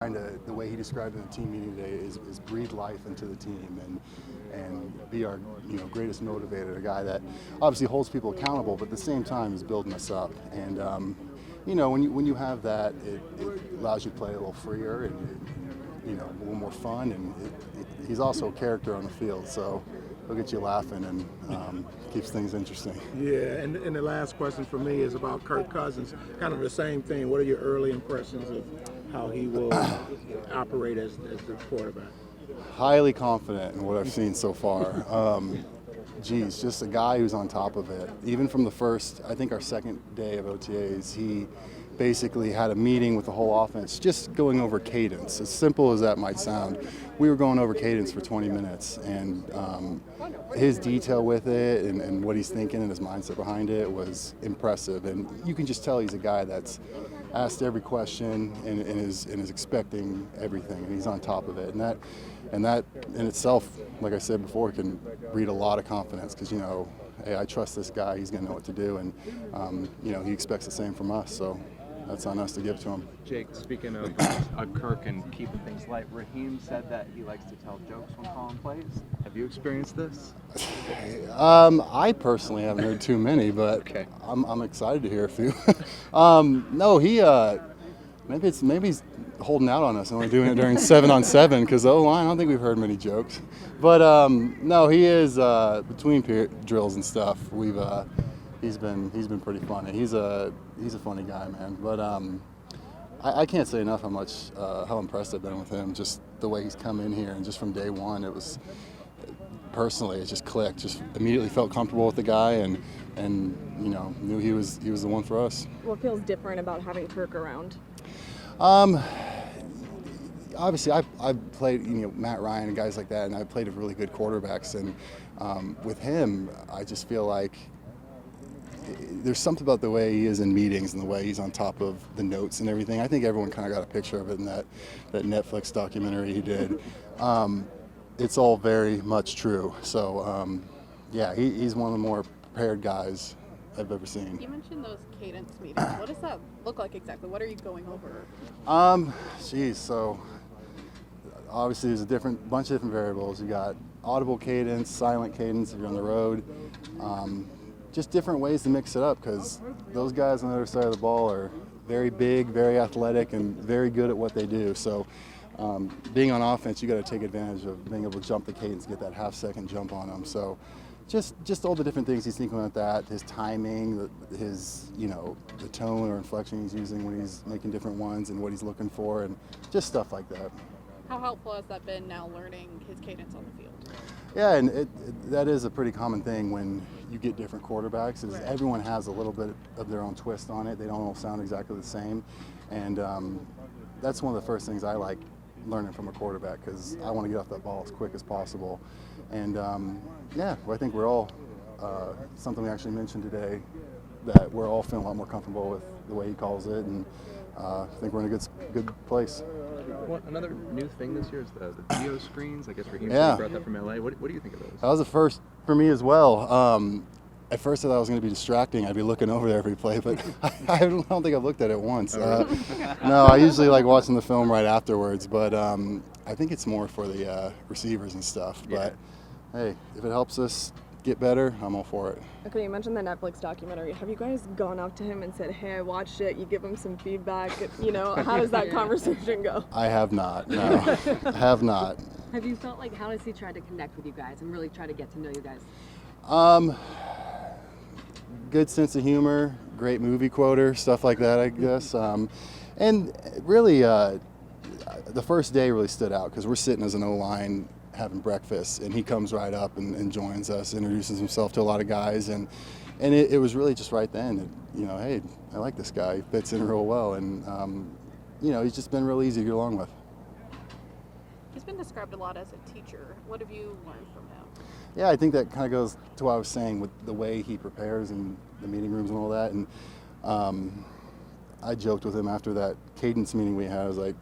The way he described it in the team meeting today is breathe life into the team and be our greatest motivator, a guy that obviously holds people accountable, but at the same time is building us up. And when you have that, it allows you to play a little freer and a little more fun. And he's also a character on the field, so he'll get you laughing and keeps things interesting. Yeah, and the last question for me is about Kirk Cousins. Kind of the same thing. What are your early impressions of how he will operate as the quarterback? Highly confident in what I've seen so far. Just a guy who's on top of it. Even from the first, I think our second day of OTAs, he basically had a meeting with the whole offense, just going over cadence. As simple as that might sound, we were going over cadence for 20 minutes, and his detail with it and what he's thinking and his mindset behind it was impressive. And you can just tell he's a guy that's asked every question and is expecting everything, and he's on top of it. And that in itself, like I said before, can breed a lot of confidence because hey, I trust this guy. He's going to know what to do, and he expects the same from us. So that's on us to give to him. Jake, speaking of Kirk and keeping things light, Raheem said that he likes to tell jokes when calling plays. Have you experienced this? I personally haven't heard too many, but okay. I'm excited to hear a few. No, he maybe he's holding out on us and only doing it during 7-on-7 because the O-line, I don't think we've heard many jokes. But no, he is between drills and stuff. He's been pretty funny. He's a funny guy, man. But I can't say enough how impressed I've been with him. Just the way he's come in here, and just from day one, it was personally it just clicked. Just immediately felt comfortable with the guy, and knew he was the one for us. What feels different about having Kirk around? Obviously, I've played Matt Ryan and guys like that, and I've played with really good quarterbacks. And with him, I just feel like there's something about the way he is in meetings and the way he's on top of the notes and everything. I think everyone kind of got a picture of it in that Netflix documentary he did. It's all very much true. So, he's one of the more prepared guys I've ever seen. You mentioned those cadence meetings. What does that look like exactly? What are you going over? So obviously there's a bunch of different variables. You got audible cadence, silent cadence if you're on the road. Just different ways to mix it up because those guys on the other side of the ball are very big, very athletic, and very good at what they do. So being on offense, you got to take advantage of being able to jump the cadence, get that half-second jump on them. So just all the different things he's thinking about that, his timing, his the tone or inflection he's using when he's making different ones and what he's looking for, and just stuff like that. How helpful has that been now learning his cadence on the field? Yeah, and that is a pretty common thing when you get different quarterbacks, is everyone has a little bit of their own twist on it. They don't all sound exactly the same. And that's one of the first things I like learning from a quarterback because I want to get off that ball as quick as possible. And I think we're all, something we actually mentioned today, that we're all feeling a lot more comfortable with the way he calls it, and I think we're in a good place. Well, another new thing this year is the video screens. I guess Raheem brought that from LA. What do you think of those? That was the first for me as well. At first I thought it was going to be distracting. I'd be looking over there every play, but I don't think I've looked at it once. No, I usually like watching the film right afterwards, but I think it's more for the receivers and stuff. But hey, if it helps us get better, I'm all for it. Okay, you mentioned the Netflix documentary. Have you guys gone up to him and said, hey, I watched it, you give him some feedback? How does that conversation go? I have not, no. I have not. Have you felt like, how does he try to connect with you guys and really try to get to know you guys? Good sense of humor, great movie quoter, stuff like that, I guess. And really, the first day really stood out because we're sitting as an O-line having breakfast, and he comes right up and joins us, introduces himself to a lot of guys, and it was really just right then that, hey, I like this guy, he fits in real well, and he's just been real easy to get along with. He's been described a lot as a teacher. What have you learned from him? Yeah, I think that kind of goes to what I was saying with the way he prepares in the meeting rooms and all that, and I joked with him after that cadence meeting we had. I was like,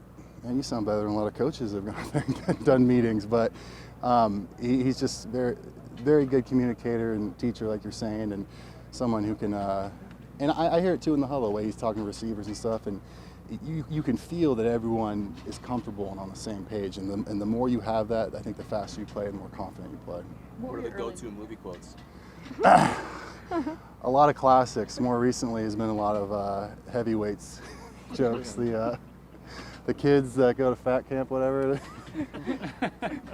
man, you sound better than a lot of coaches that have gone there and done meetings. But he's just very, very good communicator and teacher, like you're saying, and someone who can. And I hear it too in the huddle, the way he's talking to receivers and stuff. And you can feel that everyone is comfortable and on the same page, and the more you have that, I think the faster you play and the more confident you play. What are the go-to movie quotes? A lot of classics. More recently has been a lot of heavyweights jokes. The kids that go to fat camp, whatever.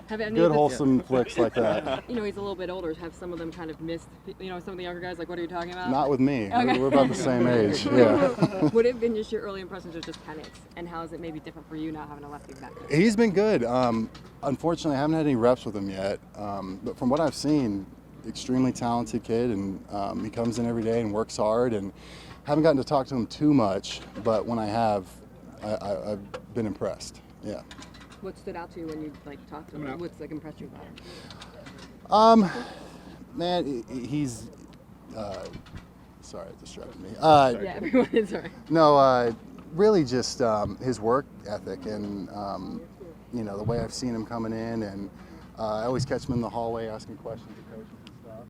Have any Good of the- wholesome flicks like that. You know, he's a little bit older. Have some of them kind of missed, you know, some of the younger guys, like, what are you talking about? Not with me. Okay. We're about the same age. Yeah. Would it have been just your early impressions of just Penix? And how is it maybe different for you now having a lefty back? He's been good. Unfortunately, I haven't had any reps with him yet. But from what I've seen, extremely talented kid, and he comes in every day and works hard. And haven't gotten to talk to him too much, but when I have, I've been impressed. Yeah. What stood out to you when you like talked to him? What's like impressed you about him? Man, he's. Sorry, it distracted me. Yeah, everyone is right. No, really just his work ethic and you know, the way I've seen him coming in, and I always catch him in the hallway asking questions to coach.